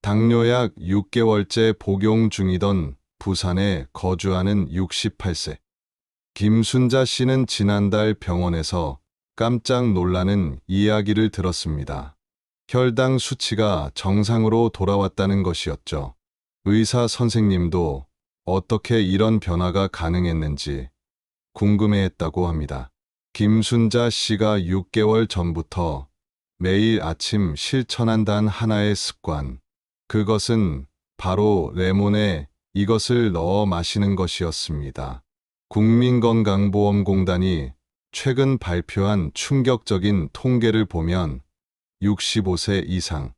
당뇨약 6개월째 복용 중이던 부산에 거주하는 68세 김순자 씨는 지난달 병원에서 깜짝 놀라는 이야기를 들었습니다. 혈당 수치가 정상으로 돌아왔다는 것이었죠. 의사 선생님도 어떻게 이런 변화가 가능했는지 궁금해했다고 합니다. 김순자 씨가 6개월 전부터 매일 아침 실천한 단 하나의 습관, 그것은 바로 레몬에 이것을 넣어 마시는 것이었습니다. 국민건강보험공단이 최근 발표한 충격적인 통계를 보면 65세 이상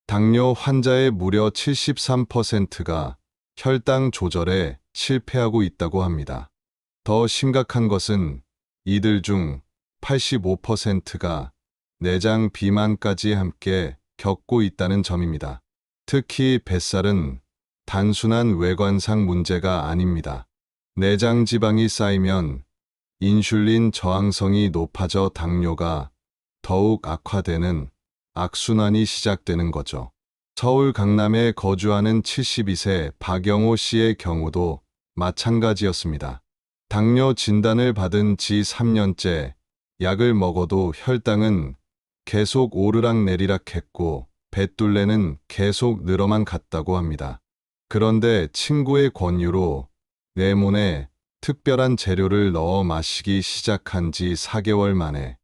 당뇨 환자의 무려 73%가 혈당 조절에 실패하고 있다고 합니다. 더 심각한 것은 이들 중 85%가 내장 비만까지 함께 겪고 있다는 점입니다. 특히 뱃살은 단순한 외관상 문제가 아닙니다. 내장 지방이 쌓이면 인슐린 저항성이 높아져 당뇨가 더욱 악화되는 악순환이 시작되는 거죠. 서울 강남에 거주하는 72세 박영호 씨의 경우도 마찬가지였습니다. 당뇨 진단을 받은 지 3년째 약을 먹어도 혈당은 계속 오르락내리락 했고 뱃둘레는 계속 늘어만 갔다고 합니다. 그런데 친구의 권유로 레몬에 특별한 재료를 넣어 마시기 시작한 지 4개월 만에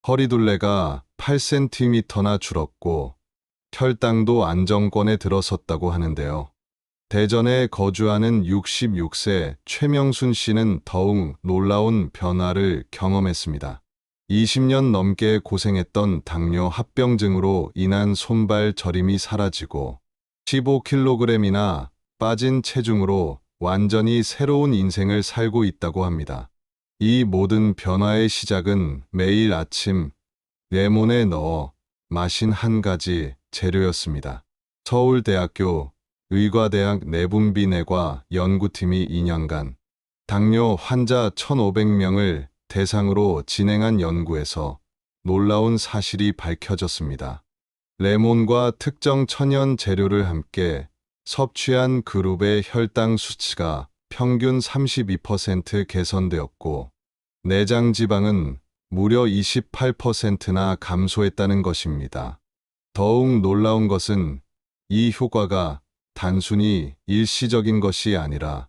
허리둘레가 8cm나 줄었고 혈당도 안정권에 들어섰다고 하는데요. 대전에 거주하는 66세 최명순 씨는 더욱 놀라운 변화를 경험했습니다. 20년 넘게 고생했던 당뇨 합병증으로 인한 손발 저림이 사라지고 15kg이나 빠진 체중으로 완전히 새로운 인생을 살고 있다고 합니다. 이 모든 변화의 시작은 매일 아침 레몬에 넣어 마신 한 가지 재료였습니다. 서울대학교 의과대학 내분비내과 연구팀이 2년간 당뇨 환자 1,500명을 대상으로 진행한 연구에서 놀라운 사실이 밝혀졌습니다. 레몬과 특정 천연 재료를 함께 섭취한 그룹의 혈당 수치가 평균 32% 개선되었고 내장 지방은 무려 28%나 감소했다는 것입니다. 더욱 놀라운 것은 이 효과가 단순히 일시적인 것이 아니라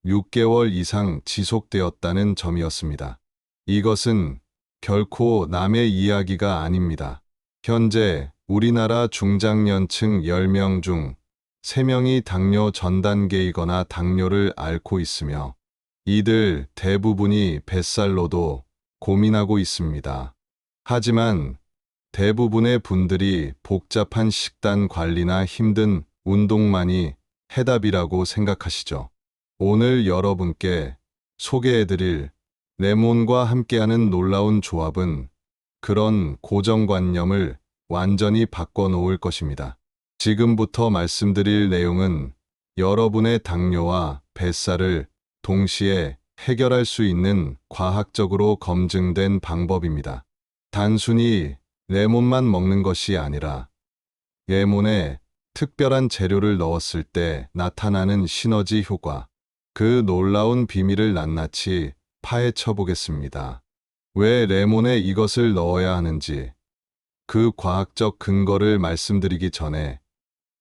6개월 이상 지속되었다는 점이었습니다. 이것은 결코 남의 이야기가 아닙니다. 현재 우리나라 중장년층 10명 중 3명이 당뇨 전 단계이거나 당뇨를 앓고 있으며 이들 대부분이 뱃살로도 고민하고 있습니다. 하지만 대부분의 분들이 복잡한 식단 관리나 힘든 운동만이 해답이라고 생각하시죠. 오늘 여러분께 소개해드릴 레몬과 함께하는 놀라운 조합은 그런 고정관념을 완전히 바꿔놓을 것입니다. 지금부터 말씀드릴 내용은 여러분의 당뇨와 뱃살을 동시에 해결할 수 있는 과학적으로 검증된 방법입니다. 단순히 레몬만 먹는 것이 아니라 레몬에 특별한 재료를 넣었을 때 나타나는 시너지 효과, 그 놀라운 비밀을 낱낱이 파헤쳐 보겠습니다. 왜 레몬에 이것을 넣어야 하는지, 그 과학적 근거를 말씀드리기 전에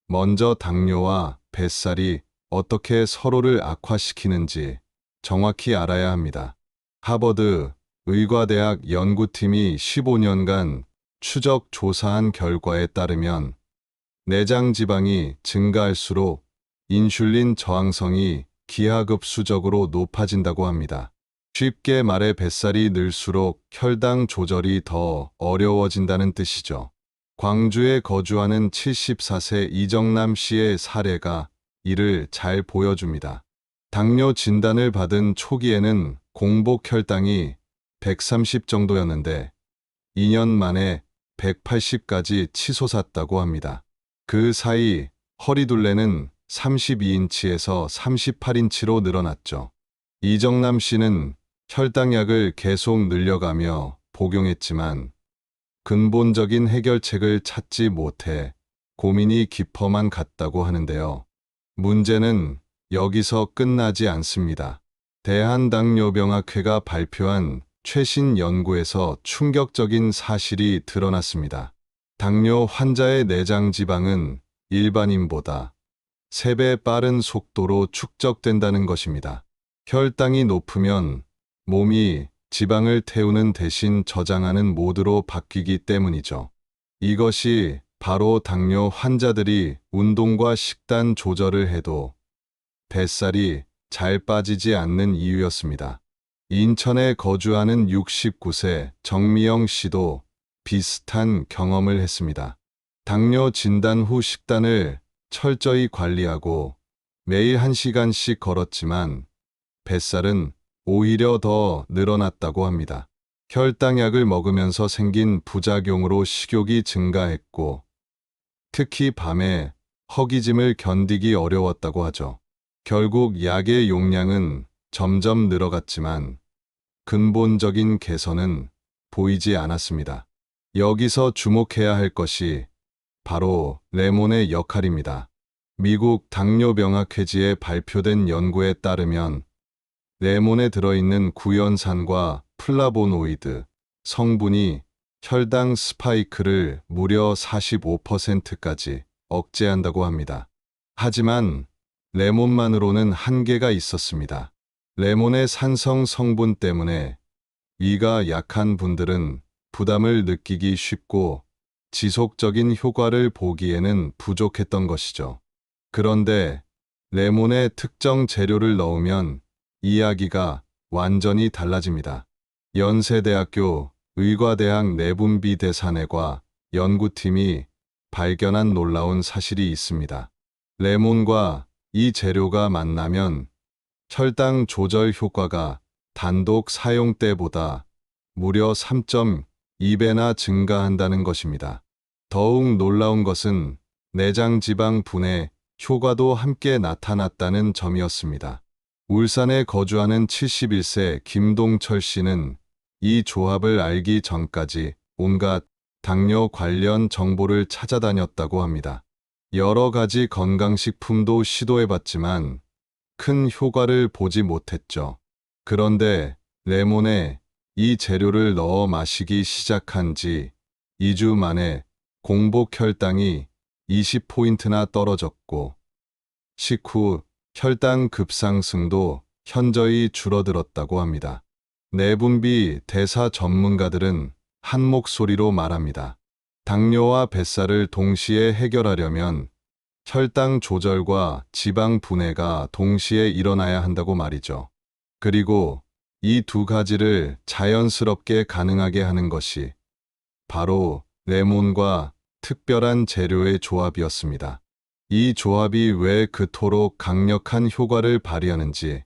먼저 당뇨와 뱃살이 어떻게 서로를 악화시키는지 정확히 알아야 합니다. 하버드 의과대학 연구팀이 15년간 추적 조사한 결과에 따르면 내장 지방이 증가할수록 인슐린 저항성이 기하급수적으로 높아진다고 합니다. 쉽게 말해 뱃살이 늘수록 혈당 조절이 더 어려워진다는 뜻이죠. 광주에 거주하는 74세 이정남 씨의 사례가 이를 잘 보여줍니다. 당뇨 진단을 받은 초기에는 공복 혈당이 130 정도였는데 2년 만에 180까지 치솟았다고 합니다. 그 사이 허리둘레는 32인치에서 38인치로 늘어났죠. 이정남 씨는 혈당약을 계속 늘려가며 복용했지만 근본적인 해결책을 찾지 못해 고민이 깊어만 갔다고 하는데요. 문제는 여기서 끝나지 않습니다. 대한당뇨병학회가 발표한 최신 연구에서 충격적인 사실이 드러났습니다. 당뇨 환자의 내장 지방은 일반인보다 3배 빠른 속도로 축적된다는 것입니다. 혈당이 높으면 몸이 지방을 태우는 대신 저장하는 모드로 바뀌기 때문이죠. 이것이 바로 당뇨 환자들이 운동과 식단 조절을 해도 뱃살이 잘 빠지지 않는 이유였습니다. 인천에 거주하는 69세 정미영 씨도 비슷한 경험을 했습니다. 당뇨 진단 후 식단을 철저히 관리하고 매일 1시간씩 걸었지만 뱃살은 오히려 더 늘어났다고 합니다. 혈당약을 먹으면서 생긴 부작용으로 식욕이 증가했고 특히 밤에 허기짐을 견디기 어려웠다고 하죠. 결국 약의 용량은 점점 늘어갔지만 근본적인 개선은 보이지 않았습니다. 여기서 주목해야 할 것이 바로 레몬의 역할입니다. 미국 당뇨병학회지에 발표된 연구에 따르면 레몬에 들어있는 구연산과 플라보노이드 성분이 혈당 스파이크를 무려 45%까지 억제한다고 합니다. 하지만 레몬만으로는 한계가 있었습니다. 레몬의 산성 성분 때문에 위가 약한 분들은 부담을 느끼기 쉽고 지속적인 효과를 보기에는 부족했던 것이죠. 그런데 레몬에 특정 재료를 넣으면 이야기가 완전히 달라집니다. 연세대학교 의과대학 내분비대사내과 연구팀이 발견한 놀라운 사실이 있습니다. 레몬과 이 재료가 만나면 혈당 조절 효과가 단독 사용 때보다 무려 3.2배나 증가한다는 것입니다. 더욱 놀라운 것은 내장 지방 분해 효과도 함께 나타났다는 점이었습니다. 울산에 거주하는 71세 김동철 씨는 이 조합을 알기 전까지 온갖 당뇨 관련 정보를 찾아다녔다고 합니다. 여러 가지 건강식품도 시도해봤지만 큰 효과를 보지 못했죠. 그런데 레몬에 이 재료를 넣어 마시기 시작한 지 2주 만에 공복 혈당이 20포인트나 떨어졌고 식후 혈당 급상승도 현저히 줄어들었다고 합니다. 내분비 대사 전문가들은 한 목소리로 말합니다. 당뇨와 뱃살을 동시에 해결하려면 혈당 조절과 지방 분해가 동시에 일어나야 한다고 말이죠. 그리고 이 두 가지를 자연스럽게 가능하게 하는 것이 바로 레몬과 특별한 재료의 조합이었습니다. 이 조합이 왜 그토록 강력한 효과를 발휘하는지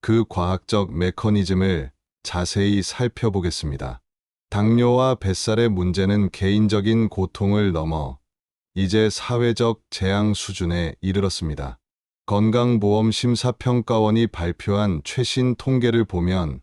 그 과학적 메커니즘을 자세히 살펴보겠습니다. 당뇨와 뱃살의 문제는 개인적인 고통을 넘어 이제 사회적 재앙 수준에 이르렀습니다. 건강보험심사평가원이 발표한 최신 통계를 보면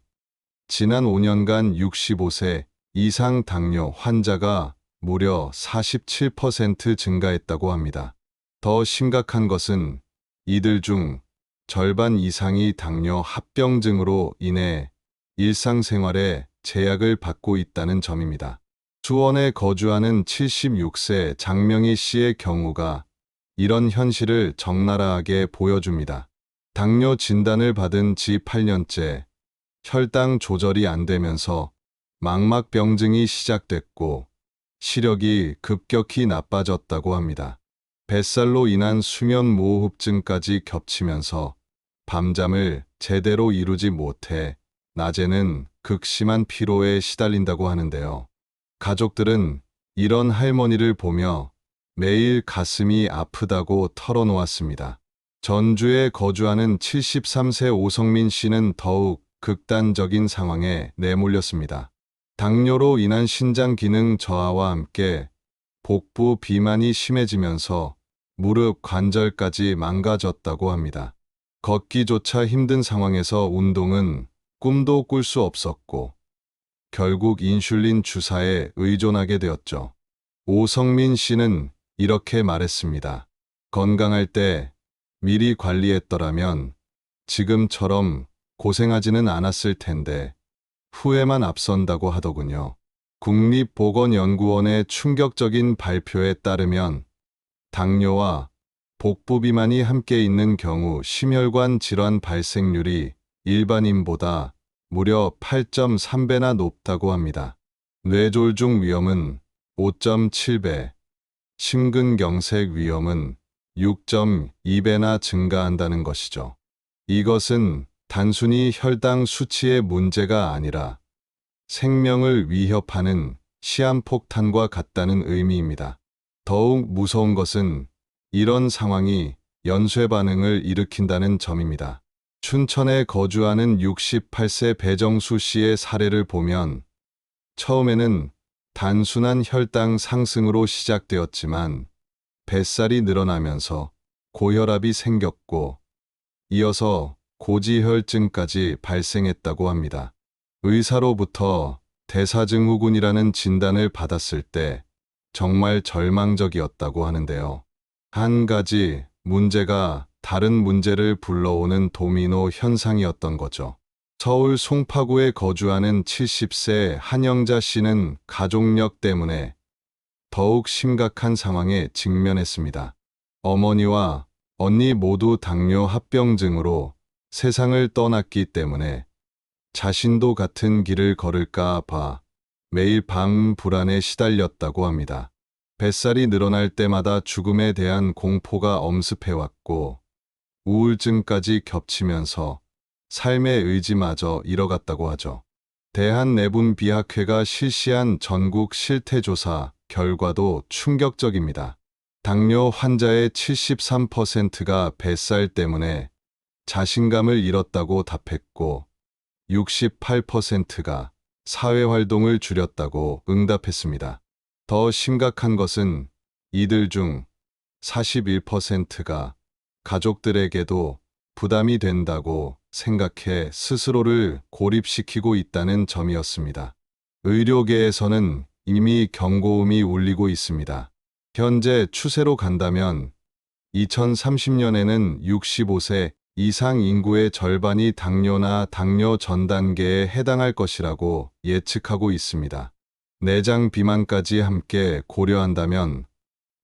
지난 5년간 65세 이상 당뇨 환자가 무려 47% 증가했다고 합니다. 더 심각한 것은 이들 중 절반 이상이 당뇨 합병증으로 인해 일상생활에 제약을 받고 있다는 점입니다. 수원에 거주하는 76세 장명희 씨의 경우가 이런 현실을 적나라하게 보여줍니다. 당뇨 진단을 받은 지 8년째 혈당 조절이 안 되면서 망막병증이 시작됐고 시력이 급격히 나빠졌다고 합니다. 뱃살로 인한 수면무호흡증까지 겹치면서 밤잠을 제대로 이루지 못해 낮에는 극심한 피로에 시달린다고 하는데요. 가족들은 이런 할머니를 보며 매일 가슴이 아프다고 털어놓았습니다. 전주에 거주하는 73세 오성민 씨는 더욱 극단적인 상황에 내몰렸습니다. 당뇨로 인한 신장 기능 저하와 함께 복부 비만이 심해지면서 무릎 관절까지 망가졌다고 합니다. 걷기조차 힘든 상황에서 운동은 꿈도 꿀 수 없었고 결국 인슐린 주사에 의존하게 되었죠. 오성민 씨는 이렇게 말했습니다. 건강할 때 미리 관리했더라면 지금처럼 고생하지는 않았을 텐데 후회만 앞선다고 하더군요. 국립보건연구원의 충격적인 발표에 따르면 당뇨와 복부비만이 함께 있는 경우 심혈관 질환 발생률이 일반인보다 무려 8.3배나 높다고 합니다. 뇌졸중 위험은 5.7배, 심근경색 위험은 6.2배나 증가한다는 것이죠. 이것은 단순히 혈당 수치의 문제가 아니라 생명을 위협하는 시한폭탄과 같다는 의미입니다. 더욱 무서운 것은 이런 상황이 연쇄 반응을 일으킨다는 점입니다. 춘천에 거주하는 68세 배정수 씨의 사례를 보면 처음에는 단순한 혈당 상승으로 시작되었지만 뱃살이 늘어나면서 고혈압이 생겼고 이어서 고지혈증까지 발생했다고 합니다. 의사로부터 대사증후군이라는 진단을 받았을 때 정말 절망적이었다고 하는데요. 한 가지 문제가 다른 문제를 불러오는 도미노 현상이었던 거죠. 서울 송파구에 거주하는 70세 한영자 씨는 가족력 때문에 더욱 심각한 상황에 직면했습니다. 어머니와 언니 모두 당뇨 합병증으로 세상을 떠났기 때문에 자신도 같은 길을 걸을까 봐 매일 밤 불안에 시달렸다고 합니다. 뱃살이 늘어날 때마다 죽음에 대한 공포가 엄습해왔고 우울증까지 겹치면서 삶의 의지마저 잃어갔다고 하죠. 대한내분비학회가 실시한 전국 실태조사 결과도 충격적입니다. 당뇨 환자의 73%가 뱃살 때문에 자신감을 잃었다고 답했고 68%가 사회활동을 줄였다고 응답했습니다. 더 심각한 것은 이들 중 41%가 가족들에게도 부담이 된다고 생각해 스스로를 고립시키고 있다는 점이었습니다. 의료계에서는 이미 경고음이 울리고 있습니다. 현재 추세로 간다면 2030년에는 65세 이상 인구의 절반이 당뇨나 당뇨 전 단계에 해당할 것이라고 예측하고 있습니다. 내장 비만까지 함께 고려한다면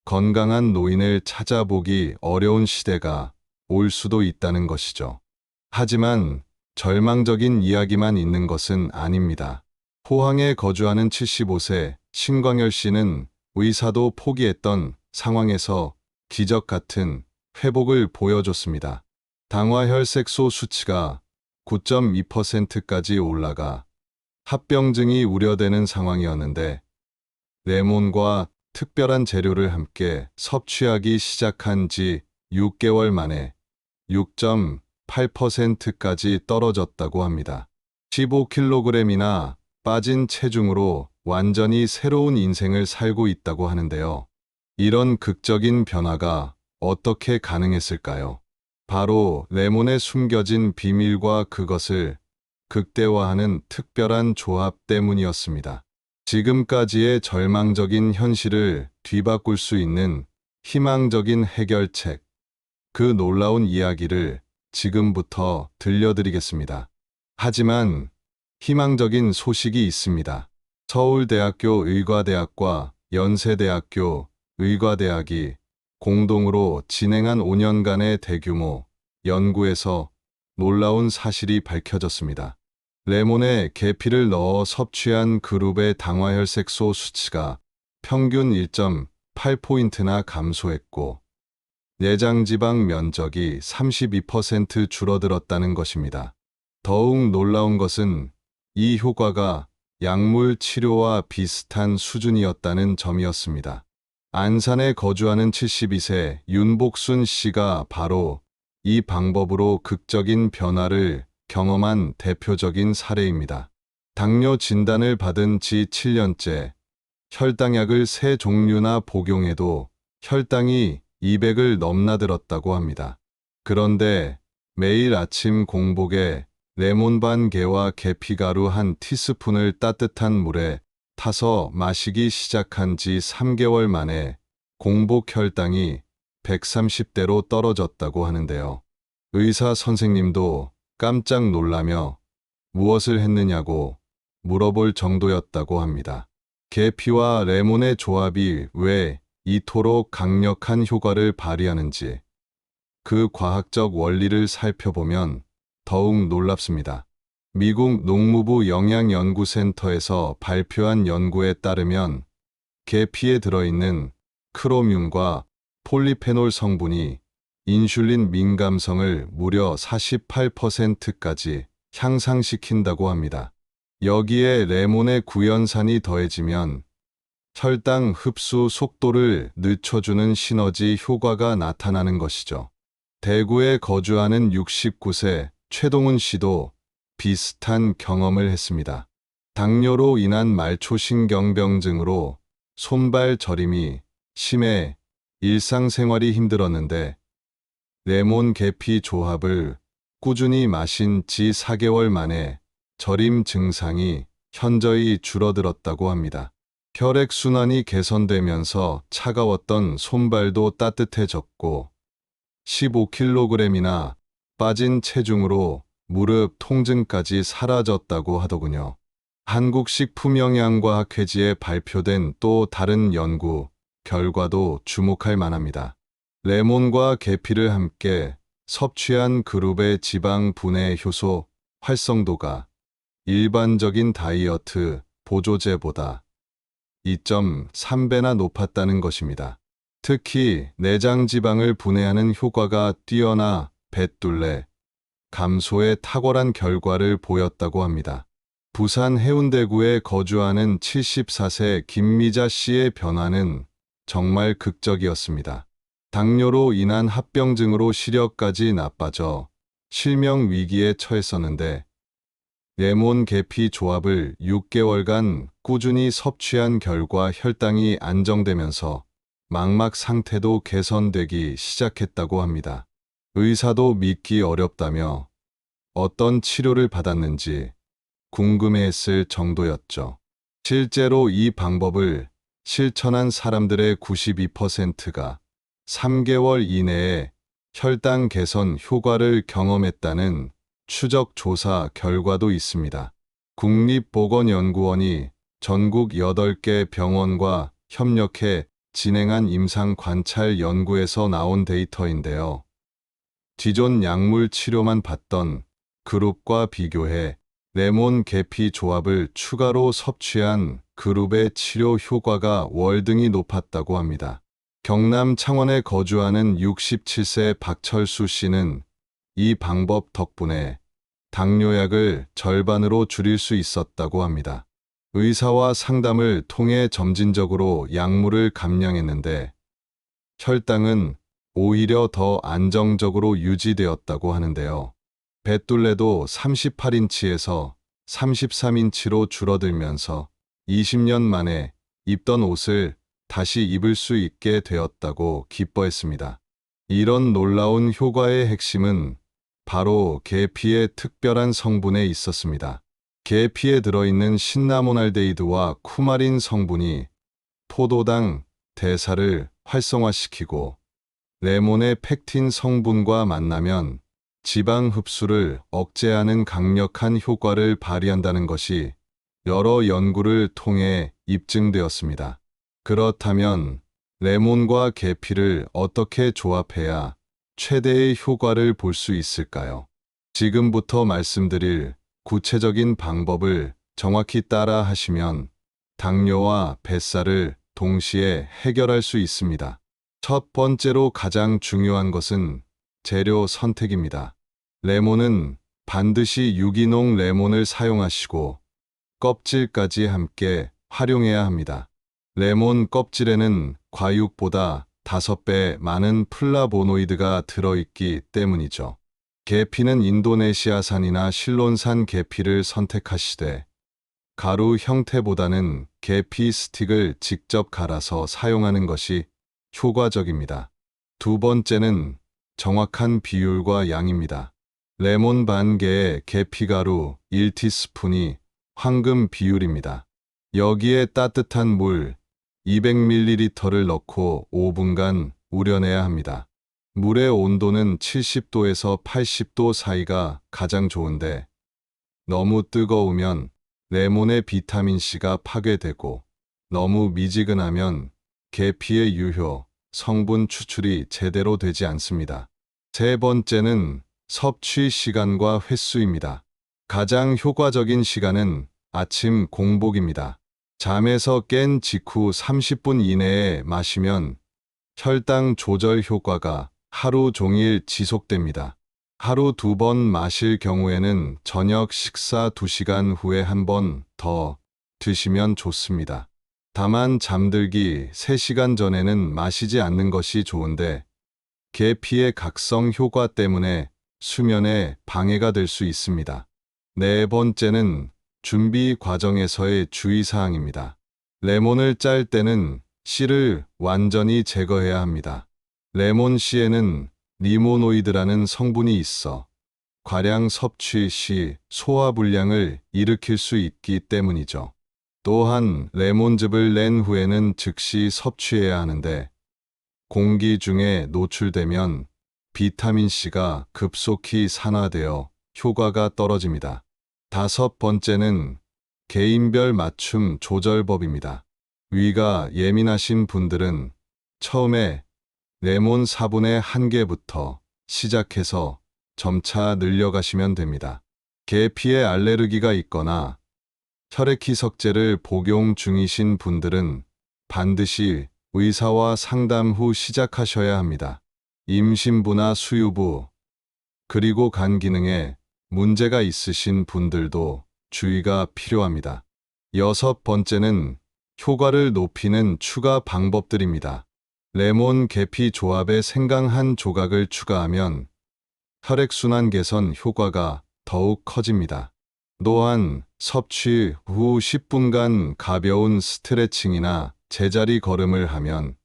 건강한 노인을 찾아보기 어려운 시대가 올 수도 있다는 것이죠. 하지만 절망적인 이야기만 있는 것은 아닙니다. 포항에 거주하는 75세 신광열 씨는 의사도 포기했던 상황에서 기적 같은 회복을 보여줬습니다. 당화혈색소 수치가 9.2%까지 올라가 합병증이 우려되는 상황이었는데 레몬과 특별한 재료를 함께 섭취하기 시작한 지 6개월 만에 6.8%까지 떨어졌다고 합니다. 15kg이나 빠진 체중으로 완전히 새로운 인생을 살고 있다고 하는데요. 이런 극적인 변화가 어떻게 가능했을까요? 바로 레몬에 숨겨진 비밀과 그것을 극대화하는 특별한 조합 때문이었습니다. 지금까지의 절망적인 현실을 뒤바꿀 수 있는 희망적인 해결책, 그 놀라운 이야기를 지금부터 들려드리겠습니다. 하지만 희망적인 소식이 있습니다. 서울대학교 의과대학과 연세대학교 의과대학이 공동으로 진행한 5년간의 대규모 연구에서 놀라운 사실이 밝혀졌습니다. 레몬에 계피를 넣어 섭취한 그룹의 당화혈색소 수치가 평균 1.8포인트나 감소했고 내장지방 면적이 32% 줄어들었다는 것입니다. 더욱 놀라운 것은 이 효과가 약물 치료와 비슷한 수준이었다는 점이었습니다. 안산에 거주하는 72세 윤복순 씨가 바로 이 방법으로 극적인 변화를 경험한 대표적인 사례입니다. 당뇨 진단을 받은 지 7년째, 혈당약을 3종류나 복용해도 혈당이 200을 넘나들었다고 합니다. 그런데 매일 아침 공복에 레몬 반 개와 계피가루 한 티스푼을 따뜻한 물에 타서 마시기 시작한 지 3개월 만에 공복 혈당이 130대로 떨어졌다고 하는데요. 의사 선생님도 깜짝 놀라며 무엇을 했느냐고 물어볼 정도였다고 합니다. 계피와 레몬의 조합이 왜 이토록 강력한 효과를 발휘하는지 그 과학적 원리를 살펴보면 더욱 놀랍습니다. 미국 농무부 영양연구센터에서 발표한 연구에 따르면 계피에 들어있는 크로뮴과 폴리페놀 성분이 인슐린 민감성을 무려 48%까지 향상시킨다고 합니다. 여기에 레몬의 구연산이 더해지면 혈당 흡수 속도를 늦춰주는 시너지 효과가 나타나는 것이죠. 대구에 거주하는 69세 최동훈 씨도 비슷한 경험을 했습니다. 당뇨로 인한 말초신경병증으로 손발 저림이 심해 일상생활이 힘들었는데 레몬 계피 조합을 꾸준히 마신 지 4개월 만에 저림 증상이 현저히 줄어들었다고 합니다. 혈액순환이 개선되면서 차가웠던 손발도 따뜻해졌고 15kg이나 빠진 체중으로 무릎 통증까지 사라졌다고 하더군요. 한국식품영양과학회지에 발표된 또 다른 연구 결과도 주목할 만합니다. 레몬과 계피를 함께 섭취한 그룹의 지방 분해 효소 활성도가 일반적인 다이어트 보조제보다 2.3배나 높았다는 것입니다. 특히 내장 지방을 분해하는 효과가 뛰어나 뱃둘레 감소에 탁월한 결과를 보였다고 합니다. 부산 해운대구에 거주하는 74세 김미자 씨의 변화는 정말 극적이었습니다. 당뇨로 인한 합병증으로 시력까지 나빠져 실명 위기에 처했었는데 레몬 계피 조합을 6개월간 꾸준히 섭취한 결과 혈당이 안정되면서 망막 상태도 개선되기 시작했다고 합니다. 의사도 믿기 어렵다며 어떤 치료를 받았는지 궁금해했을 정도였죠. 실제로 이 방법을 실천한 사람들의 92%가 3개월 이내에 혈당 개선 효과를 경험했다는 추적 조사 결과도 있습니다. 국립보건연구원이 전국 8개 병원과 협력해 진행한 임상 관찰 연구에서 나온 데이터인데요. 기존 약물 치료만 받던 그룹과 비교해 레몬 계피 조합을 추가로 섭취한 그룹의 치료 효과가 월등히 높았다고 합니다. 경남 창원에 거주하는 67세 박철수 씨는 이 방법 덕분에 당뇨약을 절반으로 줄일 수 있었다고 합니다. 의사와 상담을 통해 점진적으로 약물을 감량했는데 혈당은 오히려 더 안정적으로 유지되었다고 하는데요. 뱃둘레도 38인치에서 33인치로 줄어들면서 20년 만에 입던 옷을 다시 입을 수 있게 되었다고 기뻐했습니다. 이런 놀라운 효과의 핵심은 바로 계피의 특별한 성분에 있었습니다. 계피에 들어있는 신라모날데히드와 쿠마린 성분이 포도당 대사를 활성화시키고 레몬의 펙틴 성분과 만나면 지방 흡수를 억제하는 강력한 효과를 발휘한다는 것이 여러 연구를 통해 입증되었습니다. 그렇다면 레몬과 계피를 어떻게 조합해야 최대의 효과를 볼 수 있을까요? 지금부터 말씀드릴 구체적인 방법을 정확히 따라 하시면 당뇨와 뱃살을 동시에 해결할 수 있습니다. 첫 번째로 가장 중요한 것은 재료 선택입니다. 레몬은 반드시 유기농 레몬을 사용하시고 껍질까지 함께 활용해야 합니다. 레몬 껍질에는 과육보다 5배 많은 플라보노이드가 들어있기 때문이죠. 계피는 인도네시아산이나 실론산 계피를 선택하시되 가루 형태보다는 계피 스틱을 직접 갈아서 사용하는 것이 효과적입니다. 두 번째는 정확한 비율과 양입니다. 레몬 반 개에 계피가루 1티스푼이 황금 비율입니다. 여기에 따뜻한 물 200ml를 넣고 5분간 우려내야 합니다. 물의 온도는 70도에서 80도 사이가 가장 좋은데 너무 뜨거우면 레몬의 비타민C가 파괴되고 너무 미지근하면 계피의 유효 성분 추출이 제대로 되지 않습니다. 세 번째는 섭취 시간과 횟수입니다. 가장 효과적인 시간은 아침 공복입니다. 잠에서 깬 직후 30분 이내에 마시면 혈당 조절 효과가 하루 종일 지속됩니다. 하루 2번 마실 경우에는 저녁 식사 2시간 후에 한 번 더 드시면 좋습니다. 다만 잠들기 3시간 전에는 마시지 않는 것이 좋은데 계피의 각성 효과 때문에 수면에 방해가 될 수 있습니다. 네 번째는 준비 과정에서의 주의사항입니다. 레몬을 짤 때는 씨를 완전히 제거해야 합니다. 레몬 씨에는 리모노이드라는 성분이 있어 과량 섭취 시 소화불량을 일으킬 수 있기 때문이죠. 또한 레몬즙을 낸 후에는 즉시 섭취해야 하는데 공기 중에 노출되면 비타민C가 급속히 산화되어 효과가 떨어집니다. 다섯 번째는 개인별 맞춤 조절법입니다. 위가 예민하신 분들은 처음에 레몬 4분의 1개부터 시작해서 점차 늘려가시면 됩니다. 계피에 알레르기가 있거나 혈액희 석제를 복용 중이신 분들은 반드시 의사와 상담 후 시작하셔야 합니다. 임신부나 수유부, 그리고 간 기능에 문제가 있으신 분들도 주의가 필요합니다. 여섯 번째는 효과를 높이는 추가 방법들입니다. 레몬 계피 조합에 생강 한 조각을 추가하면 혈액순환 개선 효과가 더욱 커집니다. 또한 섭취 후 10분간 가벼운 스트레칭이나 제자리 걸음을 하면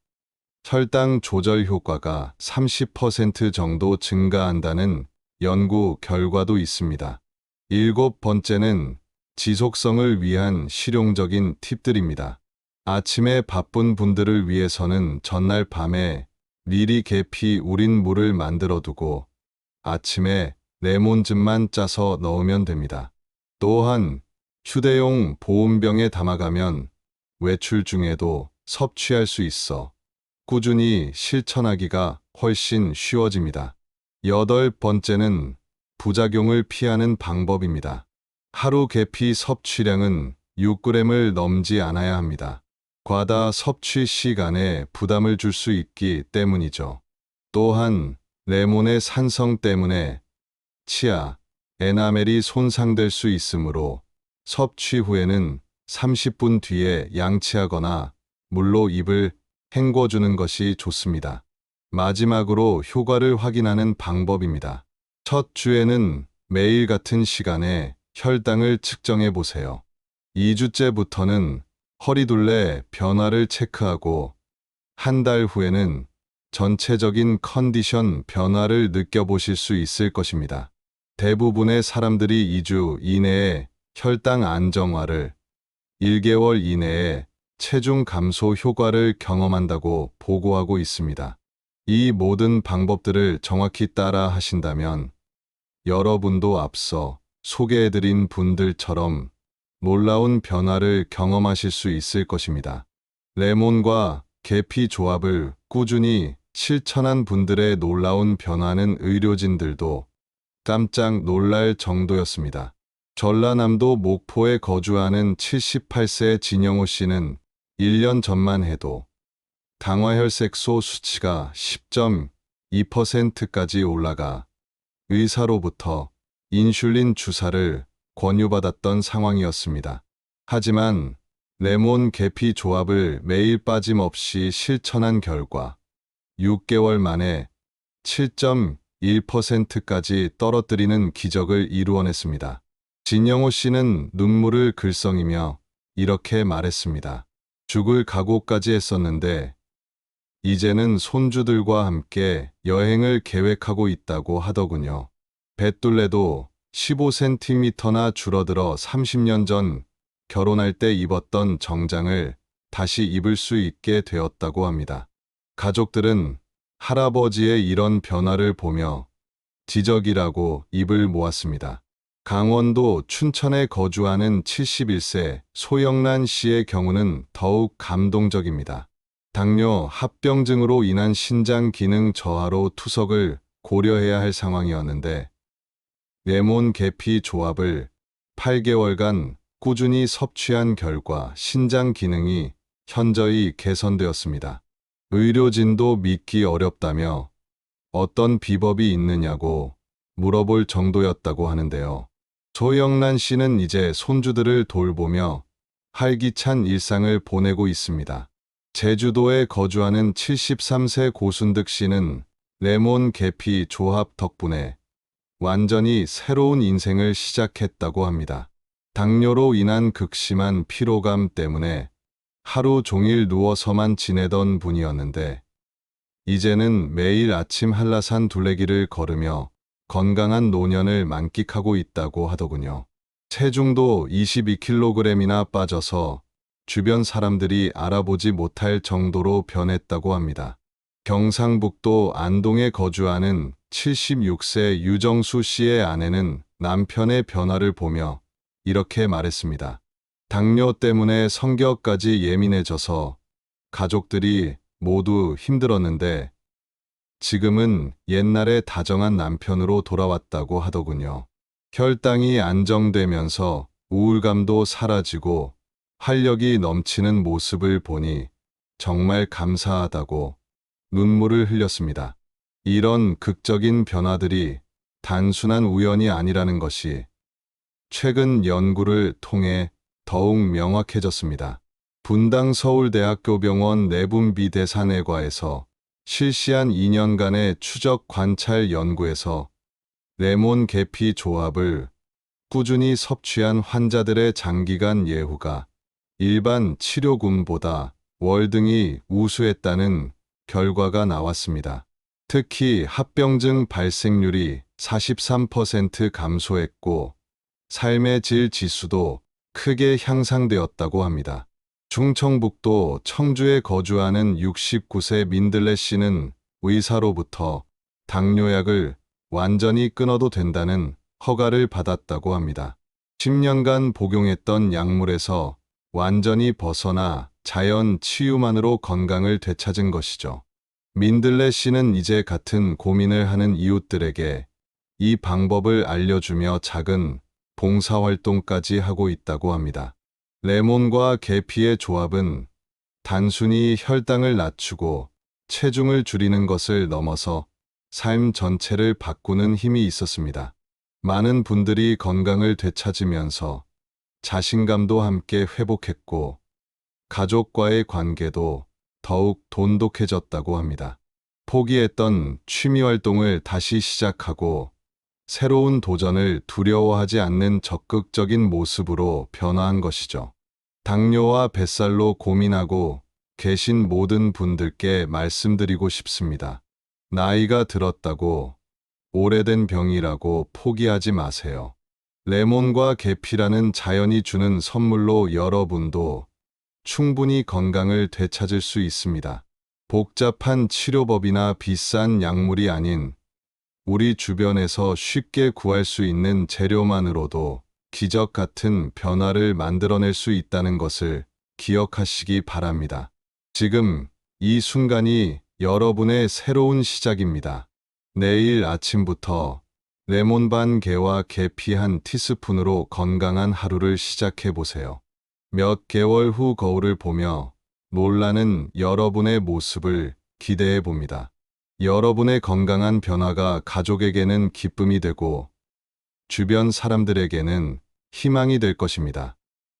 혈당 조절 효과가 30% 정도 증가한다는 연구 결과도 있습니다. 일곱 번째는 지속성을 위한 실용적인 팁들입니다. 아침에 바쁜 분들을 위해서는 전날 밤에 미리 계피 우린 물을 만들어 두고 아침에 레몬즙만 짜서 넣으면 됩니다. 또한 휴대용 보온병에 담아가면 외출 중에도 섭취할 수 있어 꾸준히 실천하기가 훨씬 쉬워집니다. 여덟 번째는 부작용을 피하는 방법입니다. 하루 계피 섭취량은 6g을 넘지 않아야 합니다. 과다 섭취 시간에 부담을 줄 수 있기 때문이죠. 또한 레몬의 산성 때문에 치아, 에나멜이 손상될 수 있으므로 섭취 후에는 30분 뒤에 양치하거나 물로 입을 헹궈주는 것이 좋습니다. 마지막으로 효과를 확인하는 방법입니다. 첫 주에는 매일 같은 시간에 혈당을 측정해 보세요. 2주째부터는 허리둘레 변화를 체크하고 한 달 후에는 전체적인 컨디션 변화를 느껴보실 수 있을 것입니다. 대부분의 사람들이 2주 이내에 혈당 안정화를, 1개월 이내에 체중 감소 효과를 경험한다고 보고하고 있습니다. 이 모든 방법들을 정확히 따라 하신다면 여러분도 앞서 소개해드린 분들처럼 놀라운 변화를 경험하실 수 있을 것입니다. 레몬과 계피 조합을 꾸준히 실천한 분들의 놀라운 변화는 의료진들도 깜짝 놀랄 정도였습니다. 전라남도 목포에 거주하는 78세 진영호 씨는 1년 전만 해도 당화혈색소 수치가 10.2%까지 올라가 의사로부터 인슐린 주사를 권유받았던 상황이었습니다. 하지만 레몬 계피 조합을 매일 빠짐없이 실천한 결과 6개월 만에 7.1%까지 떨어뜨리는 기적을 이루어냈습니다. 진영호 씨는 눈물을 글썽이며 이렇게 말했습니다. 죽을 각오까지 했었는데 이제는 손주들과 함께 여행을 계획하고 있다고 하더군요. 뱃둘레도 15cm나 줄어들어 30년 전 결혼할 때 입었던 정장을 다시 입을 수 있게 되었다고 합니다. 가족들은 할아버지의 이런 변화를 보며 지적이라고 입을 모았습니다. 강원도 춘천에 거주하는 71세 소영란 씨의 경우는 더욱 감동적입니다. 당뇨 합병증으로 인한 신장 기능 저하로 투석을 고려해야 할 상황이었는데 레몬 계피 조합을 8개월간 꾸준히 섭취한 결과 신장 기능이 현저히 개선되었습니다. 의료진도 믿기 어렵다며 어떤 비법이 있느냐고 물어볼 정도였다고 하는데요. 소영란 씨는 이제 손주들을 돌보며 활기찬 일상을 보내고 있습니다. 제주도에 거주하는 73세 고순득 씨는 레몬 계피 조합 덕분에 완전히 새로운 인생을 시작했다고 합니다. 당뇨로 인한 극심한 피로감 때문에 하루 종일 누워서만 지내던 분이었는데 이제는 매일 아침 한라산 둘레길을 걸으며 건강한 노년을 만끽하고 있다고 하더군요. 체중도 22kg이나 빠져서 주변 사람들이 알아보지 못할 정도로 변했다고 합니다. 경상북도 안동에 거주하는 76세 유정수 씨의 아내는 남편의 변화를 보며 이렇게 말했습니다. 당뇨 때문에 성격까지 예민해져서 가족들이 모두 힘들었는데 지금은 옛날에 다정한 남편으로 돌아왔다고 하더군요. 혈당이 안정되면서 우울감도 사라지고 활력이 넘치는 모습을 보니 정말 감사하다고 눈물을 흘렸습니다. 이런 극적인 변화들이 단순한 우연이 아니라는 것이 최근 연구를 통해 더욱 명확해졌습니다. 분당 서울대학교병원 내분비대사내과에서 실시한 2년간의 추적 관찰 연구에서 레몬 계피 조합을 꾸준히 섭취한 환자들의 장기간 예후가 일반 치료군보다 월등히 우수했다는 결과가 나왔습니다. 특히 합병증 발생률이 43% 감소했고 삶의 질 지수도 크게 향상되었다고 합니다. 충청북도 청주에 거주하는 69세 민들레 씨는 의사로부터 당뇨약을 완전히 끊어도 된다는 허가를 받았다고 합니다. 10년간 복용했던 약물에서 완전히 벗어나 자연 치유만으로 건강을 되찾은 것이죠. 민들레 씨는 이제 같은 고민을 하는 이웃들에게 이 방법을 알려주며 작은 봉사활동까지 하고 있다고 합니다. 레몬과 계피의 조합은 단순히 혈당을 낮추고 체중을 줄이는 것을 넘어서 삶 전체를 바꾸는 힘이 있었습니다. 많은 분들이 건강을 되찾으면서 자신감도 함께 회복했고 가족과의 관계도 더욱 돈독해졌다고 합니다. 포기했던 취미활동을 다시 시작하고 새로운 도전을 두려워하지 않는 적극적인 모습으로 변화한 것이죠. 당뇨와 뱃살로 고민하고 계신 모든 분들께 말씀드리고 싶습니다. 나이가 들었다고 오래된 병이라고 포기하지 마세요. 레몬과 계피라는 자연이 주는 선물로 여러분도 충분히 건강을 되찾을 수 있습니다. 복잡한 치료법이나 비싼 약물이 아닌 우리 주변에서 쉽게 구할 수 있는 재료만으로도 기적 같은 변화를 만들어낼 수 있다는 것을 기억하시기 바랍니다. 지금 이 순간이 여러분의 새로운 시작입니다. 내일 아침부터 레몬 반 개와 계피 한 티스푼으로 건강한 하루를 시작해 보세요. 몇 개월 후 거울을 보며 놀라는 여러분의 모습을 기대해 봅니다. 여러분의 건강한 변화가 가족에게는 기쁨이 되고 주변 사람들에게는 희망이 될 것입니다.